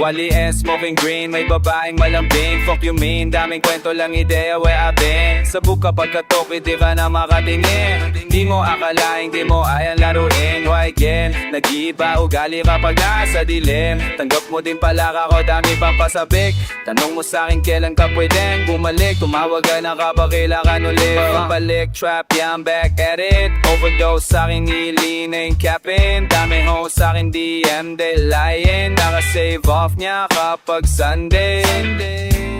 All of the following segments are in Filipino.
Wally and smoking green, may babaeng malambing. Fuck you mean, daming kwento lang ideya where I've been. Sabog kapag katok, di ka na makatingin. Di mo akalaing, di mo ayan laruin. Why again, nag-iiba ugali kapag nasa dilim. Tanggap mo din pala ako, dami pang pasabik. Tanong mo sa'kin kailan ka pwedeng bumalik. Tumawag ka na kapag kailangan ulit. Pabalik, trap, yeah, I'm back at it. Overdose sa'kin, nili na yung capin. Dami ho sa'kin DM, they lying. Naka-save off niya kapag Sunday.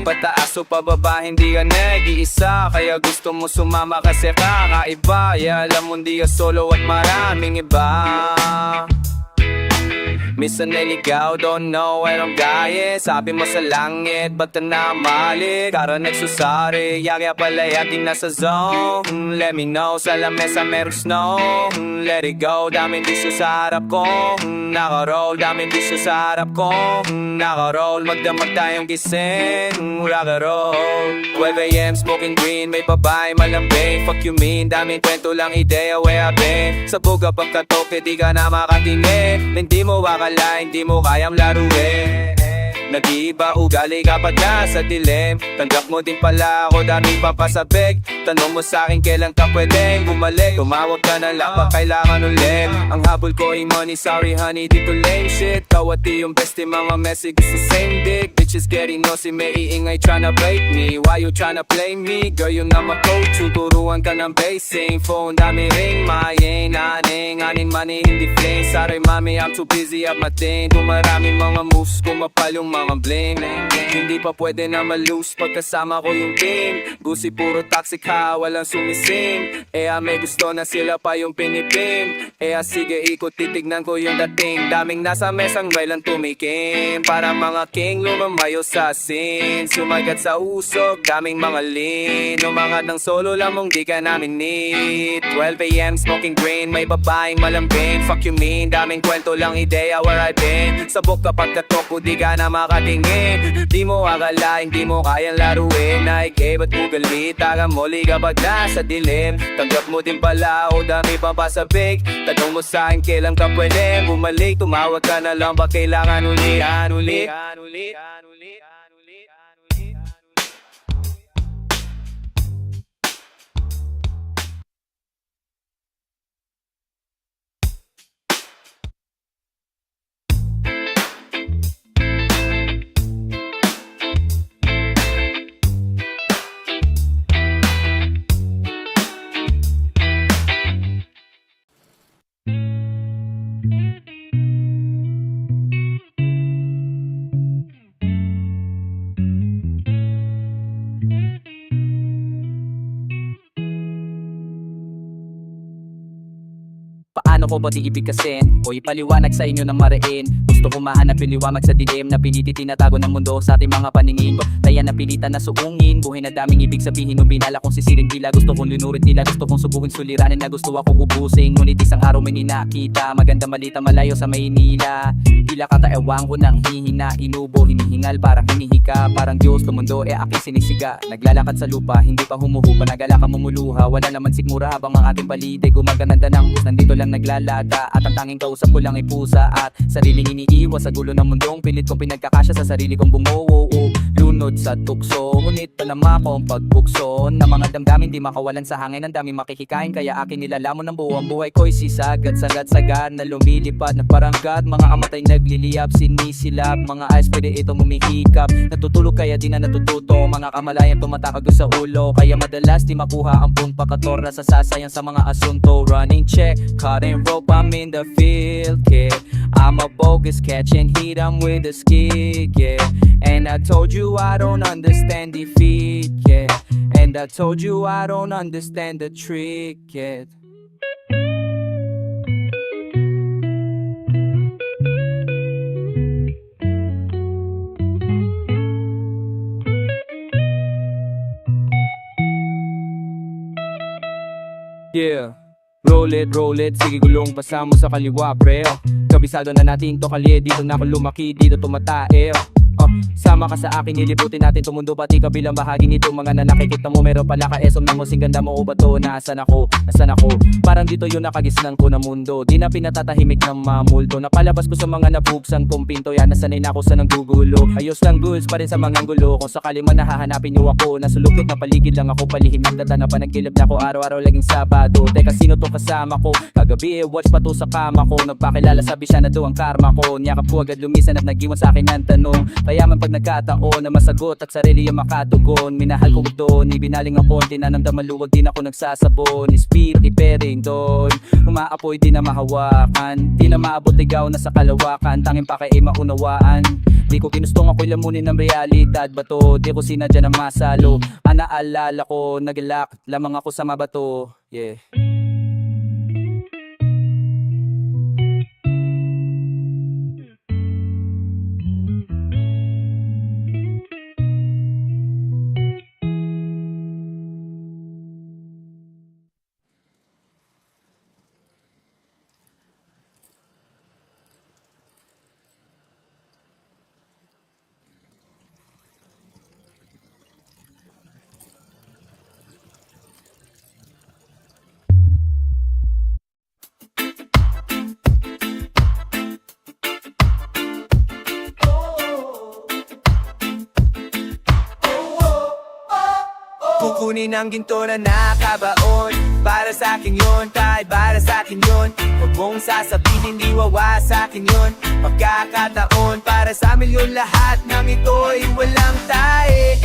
Pataas o pababa, hindi ka nag-iisa. Kaya gusto mo sumama kasi kakaiba. Yeah, alam mo hindi ka solo at maraming iba. Minsan niligaw, don't know where I'm going. Sabi mo sa langit, ba't na namali? Kara nagsusari, yaya pala yating nasa zone. Let me know, sa lamesa merong snow. Let it go, daming diso sa harap ko. Naka-roll, daming diso sa harap ko. Naka-roll, magdamag tayong gising. Rock and roll 12 AM, smoking green, may babae malambing. Fuck you mean, daming kwento lang ideya where I've been. Sa buga pagkatok, di ka na makatingin. Hindi mo akala, hindi mo kayang laruin. Nag-iiba ugali kapag nasa dilim. Tanggap mo din pala ako, daming papasabik. Tanong mo sa'kin kailan ka pwedeng bumalik. Tumawag ka na lang pa kailangan ulit. Ang habol ko ay money, sorry honey, dito lame shit. Kawati yung bestie, mga messy gusto same dick. Bitches getting nosy, may iingay tryna bait me. Why you tryna play me? Girl, yun na ma-coach, tuturuan ka ng basing. Phone dami ring, mayin, aning money, hindi flame. Sorry mami, I'm too busy at my thing. Kung maraming mga moves, kumapal yung mga bling. Hindi pa pwede na ma-loose pagkasama ko yung team. Gusi puro toxic ha, walang sumising. May gusto na sila pa yung pinipim. Sige ikot, titignan ko yung dating. Daming nasa mesang may lang tumikim. Para mga king lumamayo sa scene. Sumagat sa usok, daming mga lean. Umangat ng solo lamang di ka namin need. 12 AM, smoking green, may babaeng malambing. Fuck you mean, daming kwento lang ideya where I've been. Sabog kapag katok, di ka na makatingin. Di mo akalaing, di mo kayang laruin. Naigay ba't ugali, taga muli kapag nasa dilim. Tanggap mo din pala o dami pang pasabik. Tanong mo sa'kin kailan ka pwede bumalik. Tumawag ka na lang ba kailangan ulit. Paano ko ba di ibigkasin o ipaliwanag sa inyo ng mariin? Gusto ko mahanap yung liwamag sa dilim na piniti tinatago ng mundo sa ating mga paningin. Kaya napilitan na suungin, buhay na daming ibig sabihin. Nung binala kong sisirin dila, gusto kong linurit nila. Gusto kong subukin suliranin na gusto ako ubusin. Ngunit isang araw may ninakita, maganda malita malayo sa Maynila. Tila kata ewan ko nang hihina, inubo, hinihingal parang hinihika. Parang Diyos tumundo aking sinisiga. Naglalakad sa lupa, hindi pa humuhupa, nagalakang mumuluha. Wala naman sigmura habang ang ating balite gumagananda ng bus. Nandito lang naglalada at ang tanging kausap ko lang ay pusa at sariling iniiwas sa gulo ng mundong pilit kong pinagkakasya sa sarili kong bumuo. Lunod sa tukso, ngunit palama kong pagbukso na mga damdamin di makawalan sa hangin. Ang dami makikikain kaya akin nilalamon ng buong buhay ko'y sisagad, sagad na lumilipad na paranggat. Mga amatay nagliliyap, sinisilap, mga ayos pwede ito humihikap. Natutulog kaya di na natututo, mga kamalayan tumatakag sa ulo. Kaya madalas di makuha ang pagkatora sa sasayang sa mga asunto. Running check, cutting rope, I'm in the field, kid. I'm a bogus catching heat, I'm with the skid, yeah. And I told you I don't understand defeat, yeah. And I told you I don't understand the trick, yeah. Yeah, roll it, sige gulong pasa mo sa kaliwa, pre. Kabisado na natin to kalye, dito na ako lumaki, dito tumatae. Sama ka sa akin, nilibutin natin tong mundo, pati kabilang bahagi nito. Mga na nakikita mo, meron pala ka-esom ng musing ganda mo. O ba to, nasaan ako? Nasaan ako? Parang dito yung nakagisnan ko na mundo. Di na pinatatahimik ng mamulto. Napalabas ko sa mga nabuksan kong pinto. Yan, nasanay na ako sa nanggugulo. Ayos lang goals pa rin sa mga gulo. Kung sakali man nahahanapin niyo ako, nasa lupit na paligid lang ako, palihim nagdata na panaginip na ako. Araw-araw laging Sabado. Teka, sino tong kasama ko? Kagabi, watch pa to sa kama ko. Nagpakilala, sabi siya na do ang karma ko. Niyakap ko agad lumisan at nag-iwan sa akin ng tanong. Kaya man pag nagkataon na masagot at sarili yung makatugon, minahal ko doon, ibinaling ang konti na nang damaluwag, din ako nagsasabon. Spirit, ipering doon, umaapoy di na mahawakan, di na maabot, ikaw na sa kalawakan, tanging pa kay maunawaan. Di ko ginustong ako'y lamunin ng realidad ba to, di ko sinadya na masalo. Naalala ko, nagilak lamang ako sa mabato. Yeah. Kukunin ang ginto na nakabaon, para sa akin yun, kahit para sa akin yun. Huwag mong sasabihin di wawasakin yun. Pagkakataon para sa milyon, lahat ng ito'y walang tae.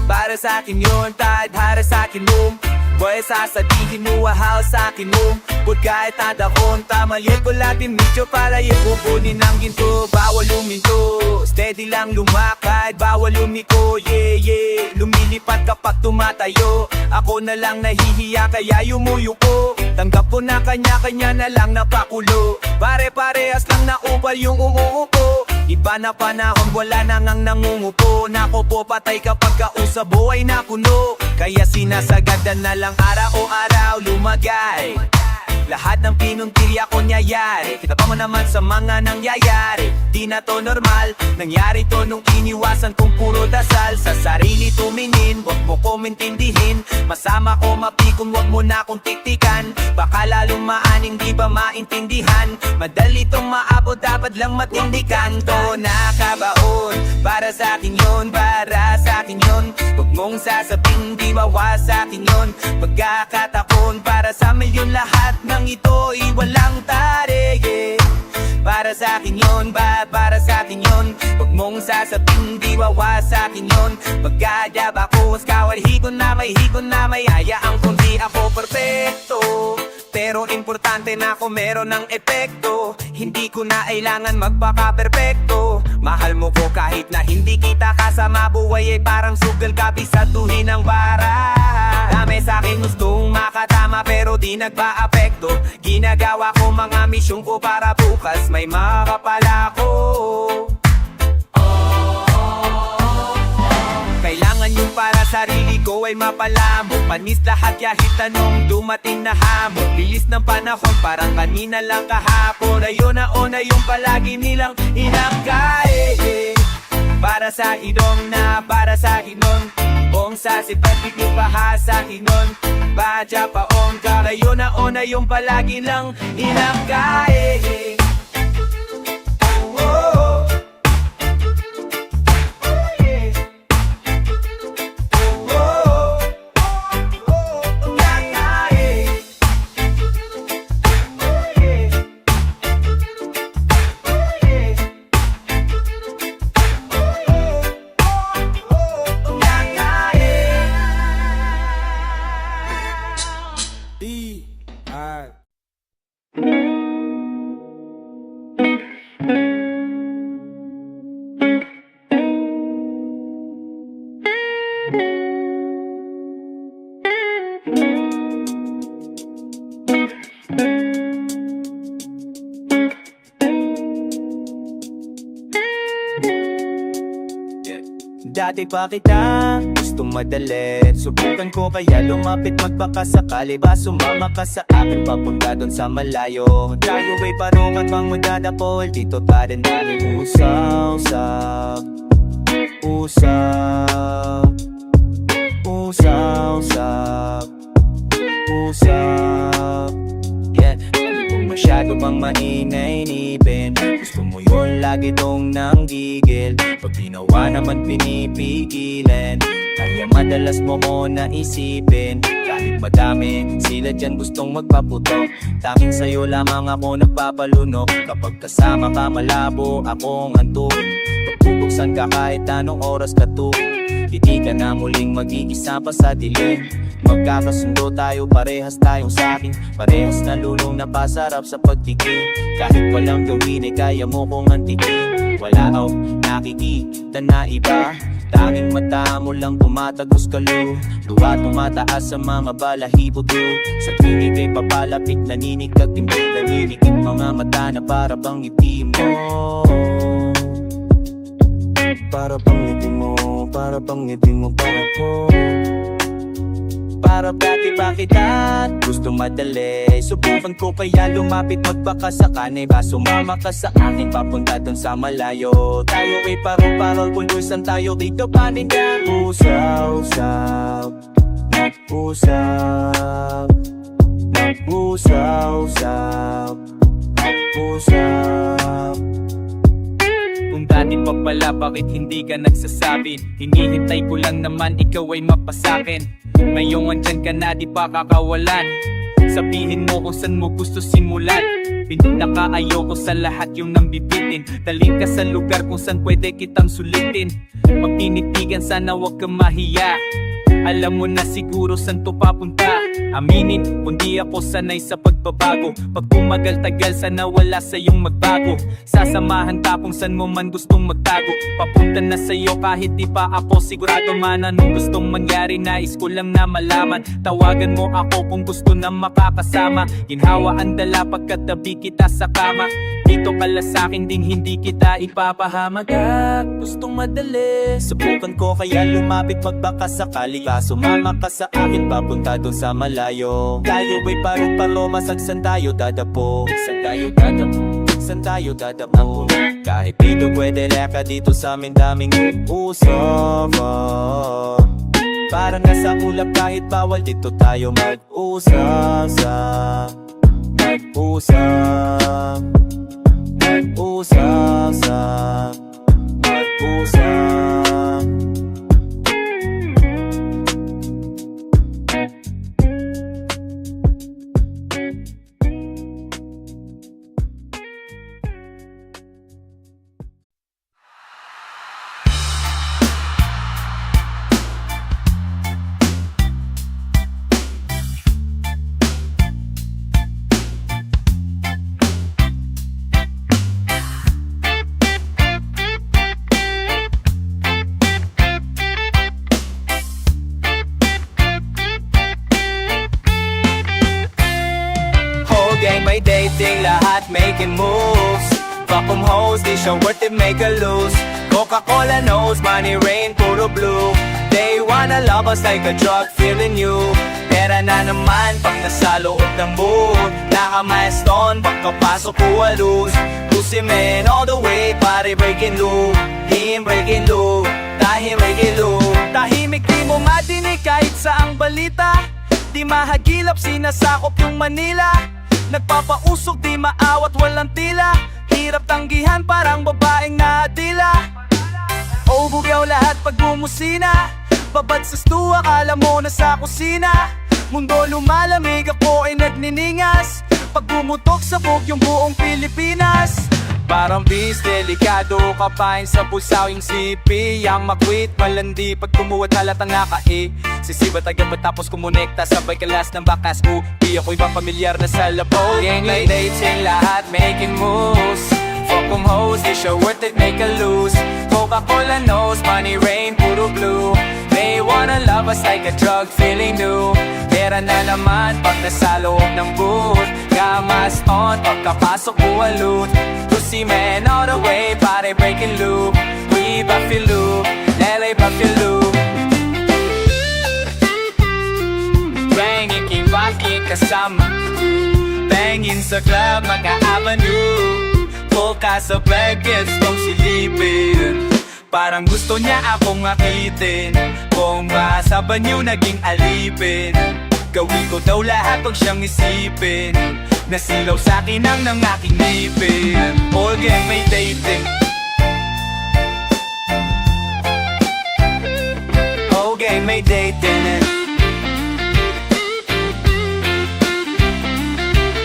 Para sa akin yun, kahit para sa akin mo. Boy, sasabihin mo wahaw sa akin mo. Put kahit nadakon, tamalit ko latin medyo para yung kukunin ang ginto. Bawal luminto, steady lang lumakad, bawal lumiko, yeah, yeah. Lumilipat kapag tumatayo, ako na lang nahihiya kaya yumuyuko. Tanggap ko na kanya-kanya na lang napakulo. Pare-parehas lang na upal yung umuupo. Iba na panahon, wala na ngang nangungupo. Nako po, patay kapag kausap buhay na kuno. Kaya sinasagadan na lang araw-araw lumagay. Lahat ng pinuntirya ko niyayari, kita pa mo naman sa mga nangyayari. Di na to normal, nangyari to nung iniwasan kong puro dasal. Sa sarili tumingin, wag mo ko mintindihin. Masama ko mapikon, wag mo na kong tiktikan. Baka lalong maaning di ba maintindihan. Madali tong maabot, dapat lang matindikan. To nakabaon, para sa akin yun, para sa akin yun. Huwag mong sasabing di wawasakin yun. Pagkakataon para sa milyon, lahat ng ito'y walang tari, yeah. Para sa akin yun, para sa akin yun. Huwag mong sasabing di wawasakin yun. Pagkadab ako, skawal hikon na may hayaan kung di ako perfecto. Pero importante na ako meron ng epekto. Hindi ko na kailangan magpaka-perfecto. Mahal mo ko kahit na hindi kita kasama. Buhay ay parang sugal, kabisatuhin ng bara. Dami sa'kin gustong makatama pero di nagpa-apekto. Ginagawa ko mga misyon ko para bukas may makapala ko. Kailangan yung para sarili ko ay mapalamo. Panis lahat kahit anong dumating na hamon. Bilis ng panahon parang kanina lang kahapon. Ayun na una yung palagi nilang inangkay. Para sa idong na para sa inon. Ong sa sipat ko pahasa inon. Badya pa on ka. Ayun na una yung palagi lang inangkay. Dati pa kita gustong madalin. Subukan ko kaya lumapit magpakasakali. Ba sumama ka sa akin papunta doon sa malayo. Tayo ay parong at pang magdadapol. Dito pa rin namin usap. Usap, usap, usap. Yeah, kung masyado bang maingay nipin, gusto mo yun lagi tong nanggigil. Pag ginawa naman pinipigilan, kaya madalas mo ko naisipin. Kahit madami sila dyan gustong magpaputok, tanging sa'yo lamang ako nagpapalunok. Kapag kasama ka malabo akong antok, pagpupuksan ka kahit anong oras ka to. Hindi ka na muling mag-iisa pa sa dilim. Magkakasundo tayo, parehas tayong sakin. Parehas na lulong na pasarap sa pagtigil. Kahit walang gawin ay kaya mo kong antikin. Wala akong nakikita na iba, tanging mata mo lang tumatagos kalo. Luha tumataas sa mga balahibo to. Sa tuwing ika'y papalapit, naninig at timbig. Naninikip mga mata na para bang ngiti mo. Para bang ngiti mo, para bang ngiti mo, para po. Para bakit at gusto madali. Subukan ko kaya lumapit, magbaka sakane. Ba sumama ka sa akin papunta dun sa malayo. Tayo ay parang pulbusan tayo dito paninda. Usap, usap, usap, usap. Kung dati pa pala, bakit hindi ka nagsasabi? Hinihintay ko lang naman ikaw ay mapasakin. Ngayong andyan ka na, di pa kakawalan. Sabihin mo kung saan mo gusto simulan. Pinaka ayoko sa lahat yung nang bibitin. Dalhin ka sa lugar kung saan pwede kitang sulitin. Magtinitigan, sana wag kang mahiya. Alam mo na siguro saan to papunta. Aminin, kundi ako sanay sa pagbabago. Pag tumagal-tagal, sana wala sa'yong magbago. Sasamahan ka kung saan mo man gustong magtago. Papunta na sa'yo kahit di pa ako sigurado man. Anong gustong mangyari, nais ko lang na malaman. Tawagan mo ako kung gusto na makakasama. Ginhawa ang dala pagkatabi kita sa kama. Dito ka lang sa'kin ding hindi kita ipapahamak. At gustong madali, subukan ko kaya lumapit, magbaka sakali ka. Sumama ka sa akin papunta doon sa malayo. Tayo ay paru-paro, masagsan tayo dadapo. Saan tayo dadapo? Saan tayo dadapo? Kahit dito pwede leka dito sa amin daming usap. Parang nasa ulap kahit bawal dito tayo mag-usap. Mag-usap, mag-usap, mag-usap. May dating, lahat making moves. Fuck 'em hoes, di siya worth it, make a lose. Coca-Cola knows, money rain, puro blue. They wanna love us like a drug, feeling you. Pera na naman pag nasa loob ng mood. Naka-milestone, pagkapasok ko alus. Pussy man all the way, pare breaking loop. Him breaking loop, tahim breaking loop. Tahimik di mo madinig kahit saang balita. Di mahagilap, sinasakop yung Manila. Nagpapausok, di maawat, walang tila. Hirap tanggihan, parang babaeng naadila. Oh, bugyaw lahat pag bumusina. Babad sa stew, akala mo na sa kusina. Mundo lumalamig, ako ay nagniningas. Pag bumutok sabog yung buong Pilipinas. Parang bis, delikado kapain sa pusaw yung sipi. Yang makwit, malandi pag tumuwad halatang naka-e. Sisibat agad matapos kumonekta, sabay kalas ng bakas Di ako'y ba pamilyar na sa labo. Gang like dating, lahat making moves. Fuck 'em hoes, di siya worth it, make a lose. Coca-Cola knows, money rain, puro blue. They wanna love us like a drug, feeling new. Pera na naman pag nasa loob ng booth. Gamas on, pagkapasok ko alut. Pussy man all the way, pare breaking loop. We Buffalo, LA Buffalo. Banging king bakit kasama. Bangin sa club, mga avenue. Polka sa blankets, tong silipin. Parang gusto niya akong akitin. Kung maasaban yung naging alipin, gawin ko daw lahat pag siyang isipin. Nasilaw sa'kin ang ng aking ngipin. All game may dating. All game may dating.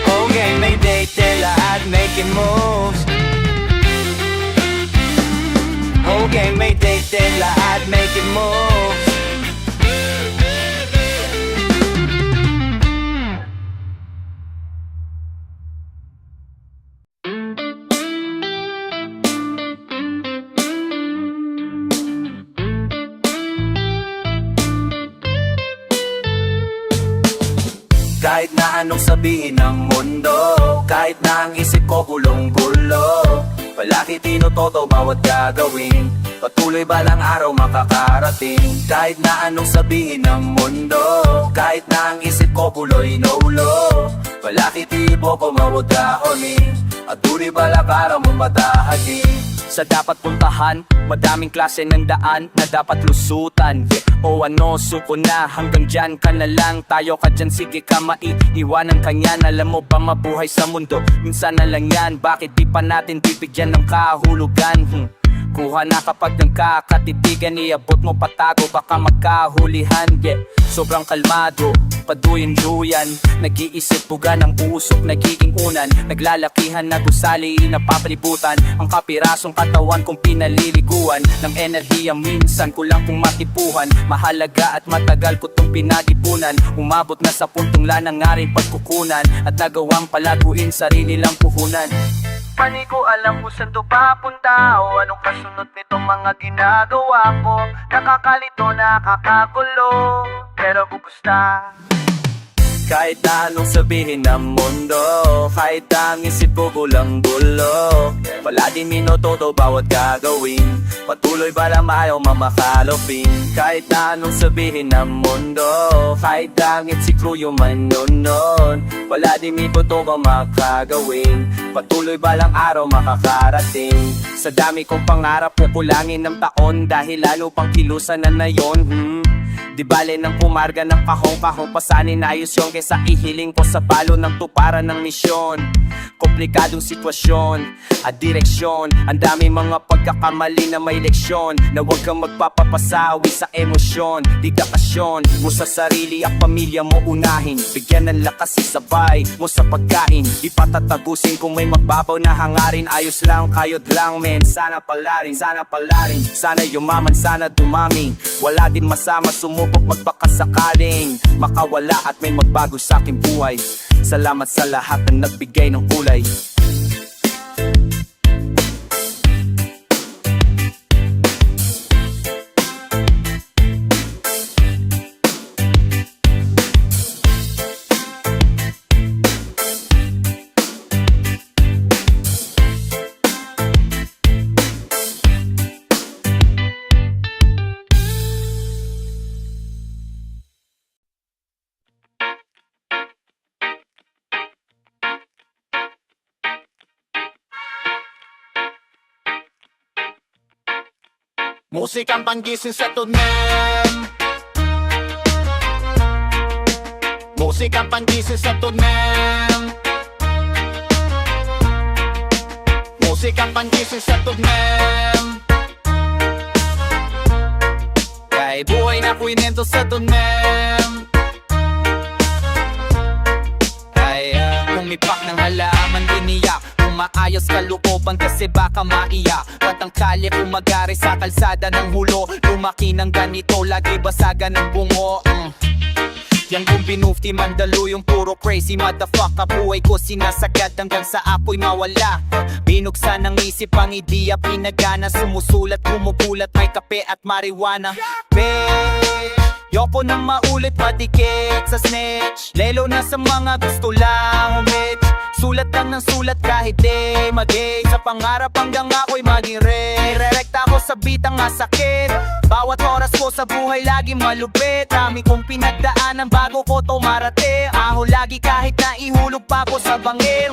All game may dating. Lahat making moves. Whole game may dating, lahat making moves. Kahit na anong sabihin ng mundo, kahit na ang isip ko gulong-gulo, palagi tinotodo bawat gagawin. Patuloy balang araw makakarating. Kahit na anong sabihin ng mundo, kahit na ang isip ko buloy-nulo, palagi tibo ko mawagaonin. At tuloy balang araw mo matahagin. Sa dapat puntahan, madaming klase ng daan na dapat lusutan. O ano, suko na, hanggang dyan ka na lang. Tayo ka dyan, sige ka maiiwanan ka niyan. Alam mo ba mabuhay sa mundo, minsan na lang yan. Bakit di pa natin bibigyan ng kahulugan? Kuha na kapag nagkakatitigan, iabot mo patago, baka magkahulihan. Sobrang kalmado, paduyan-duyan, nag-iisip buga ng usok, nagiging unan. Naglalakihan na gusali, napapalibutan ang kapirasong katawan kong pinaliliguan ng enerhiya. Minsan kulang kong matipuhan, mahalaga at matagal ko tong pinag-ipunan. Umabot na sa puntong lanang nga rin pagkukunan, at nagawang palaguin sarili lang puhunan. Pani ko alam kung saan to papunta, o anong kasunod nitong mga ginagawa ko. Nakakalito, nakakagulo, pero gugusta. Kahit na anong sabihin ng mundo, kahit na ang isip ko gulang-gulo, wala din minotodo bawat gagawin. Patuloy balang ayaw mamakalopin. Kahit na anong sabihin ng mundo, kahit na ang itsikruyo man nun, wala din minotodo makagawin. Patuloy balang araw makakarating. Sa dami kong pangarap, kukulangin ng taon, dahil lalo pang kilusan na yon. Di bale nang pumarga ng kahong-kahong, pasanin ayos yun kaysa ihiling ko sa palo ng tuparan ng misyon. Komplikadong sitwasyon at direksyon, ang dami mga pagkakamali na may leksyon. Na huwag kang magpapapasawi sa emosyon, dedikasyon mo sa sarili at pamilya mo unahin. Bigyan ng lakas isabay mo sa pagkain, ipatatagusin kung may magbabaw na hangarin. Ayos lang, kayod lang men, sana palarin, sana palarin. Sana yumaman, sana dumami, wala din masama, sumubok magpakasakaling makawala at may magbago sa aking buhay. Salamat sa lahat ng nagbigay ng kulay. Musikang panggising sa tunem. Musikang panggising sa tunem. Musikang panggising sa tunem. Kay buhay na kwento sa tunem. Ay, pumipak ng halaman, biniyak, maayos kalooban kasi baka maiyak. At ang kalye kumagari sa kalsada ng hulo, lumaki ng ganito, lagi basagan ng bungo. Yan kung binufti mandalo yung puro crazy motherfucker. Buhay ko sinasagad hanggang sa apoy mawala. Binuksan ng isip ang ideya, pinagana, sumusulat, bumubulat, may kape at marijuana. Yoko nang maulit, madikit sa snitch. Lelo na sa mga gusto lang umit. Sulat lang ng sulat kahit di magay. Sa pangarap hanggang ako'y maging rey. Rerekta ako sa bitang asakit. Bawat oras ko sa buhay lagi malupit. Dami kong pinagdaanan bago ko to marate. Aho lagi kahit na ihulog pa ko sa bangin.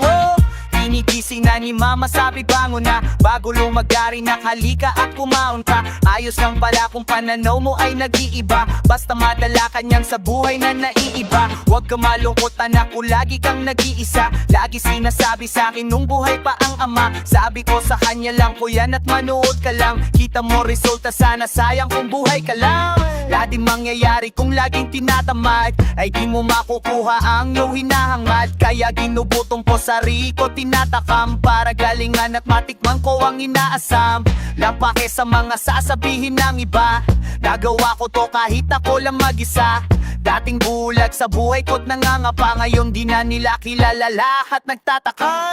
ginigising na ni mama, sabi bangon na. Bago lumagari na halika at kumaon ka. Ayos lang pala kung pananaw mo ay nag-iiba. Basta madala ka niyang sa buhay na naiiba. Huwag ka malungkot anak ko, lagi kang nag-iisa. Lagi sinasabi sa akin nung buhay pa ang ama. Sabi ko sa kanya lang ko yan at manood ka lang. Kita mo resulta, sana sayang kung buhay ka lang. Lagi mangyayari kung laging tinatamad, ay di mo makukuha ang iyong hinahangad. Kaya ginubutong ko sarili ko, tinatakam para galingan at matikman ko ang inaasam. Lampake sa mga sasabihin ng iba, nagawa ko to kahit ako lang mag-isa. Dating bulag sa buhay ko't nangangapa, ngayon di na nila kilala, lahat nagtataka.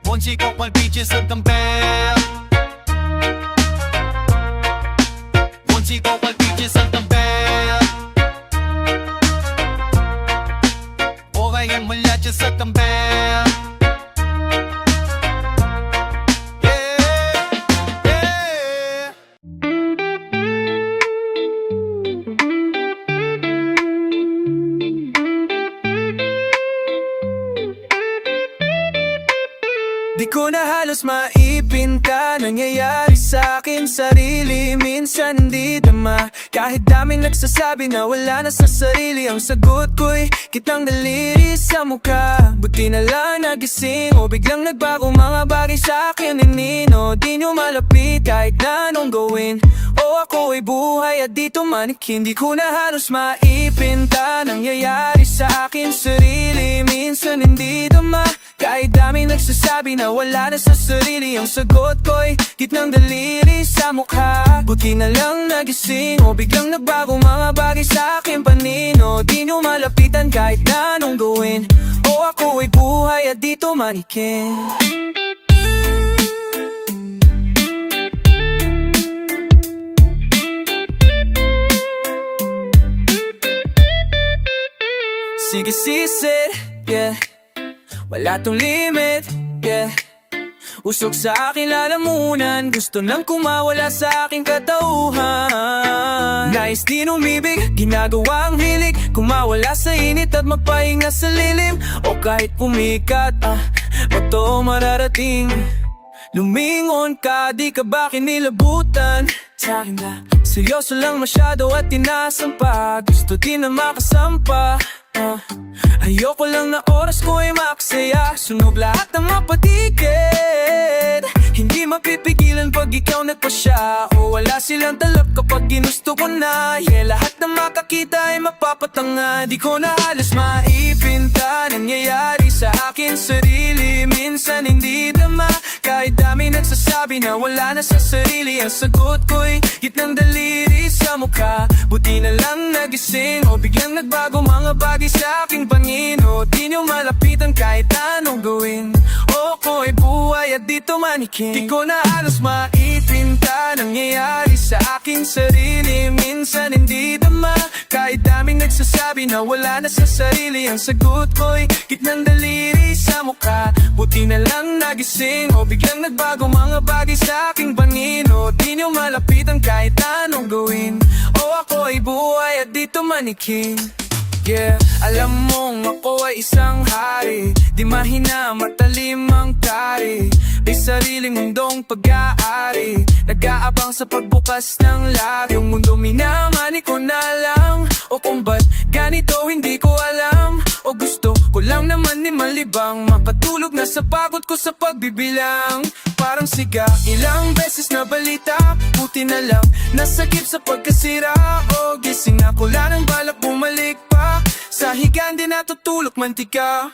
Bonsi ko pal beaches at Campbell. Bonsi ko pal beaches at Campbell. Okay ang mula dyan sa Campbell. Di ko na halos maipinta, nangyayari sa akin sarili. Minsan hindi tama, kahit daming nagsasabi na wala na sa sarili. Ang sagot ko'y kitang daliri sa mukha. Buti na lang nagising o biglang nagbago mga bagay sa akin. Nino, di nyo malapit kahit na anong gawin. O ako ay buhay at dito manikin. Di ko na halos maipinta, nangyayari sa akin sarili. Minsan hindi tama, kahit daming nagsasabi na wala na sa sarili. Ang sagot ko'y gitnang daliri sa mukha. Buti na lang nagising o biglang nagbago mga bagay sa akin. Panino, di nyo malapitan kahit na anong gawin. O ako ay buhay at dito manikin. Sige sisid, yeah. Wala tong limit, yeah. Usok sa aking lalamunan, gusto nang kumawala sa aking katauhan. Nais din umibig, ginagawa ang hilig, kumawala sa init at magpahinga sa lilim. O kahit pumikat, bato mararating. Lumingon ka, di ka ba kinilabutan? Sa'kin na seryoso lang masyado at tinasan pa. Gusto din na makasampa. Ayoko lang na oras ko ay makasaya. Sunog lahat ng mapatigid. Hindi mapipigilan pag ikaw nagpasya. O wala silang talap kapag ginusto ko na. Yeah, lahat ng makakita ay mapapatanga. Di ko na halos maipinta, nangyayari sa akin sarili. Minsan hindi tama, kahit dami nagsasabi na wala na sa sarili. Ang sagot ko'y gitnang daliri sa mukha. Buti na lang nagising o biglang nagbago mga bagay sa aking pangino. Di nyo malapitan kahit anong gawin. O ako ay buhay at dito manikin. Di ko na halos maipinta, nangyayari sa aking sarili. Minsan hindi tama, kahit daming nagsasabi na wala na sa sarili. Ang sagot ko'y gitnang daliri sa mukha. Buti na lang nagising o biglang nagbago mga bagay sa aking pangino. Di nyo malapitan kahit anong gawin. O ako ay buhay at dito manikin. Yeah, alam mong ako ay isang hari, di mahina, matalim ang tari. May sariling mundong pag-aari, nag-aabang sa pagbukas ng labi. Yung mundo minamani ko na lang, o kung ba't ganito hindi ko alam. O gusto ko lang naman ni malibang, mapatulog na sa pagod ko sa pagbibilang. Parang siga, ilang beses na balita, buti na lang nasakip sa pagkasira. O gising ako lang ng balak bumalik pa, sa higaan din natutulog mantika.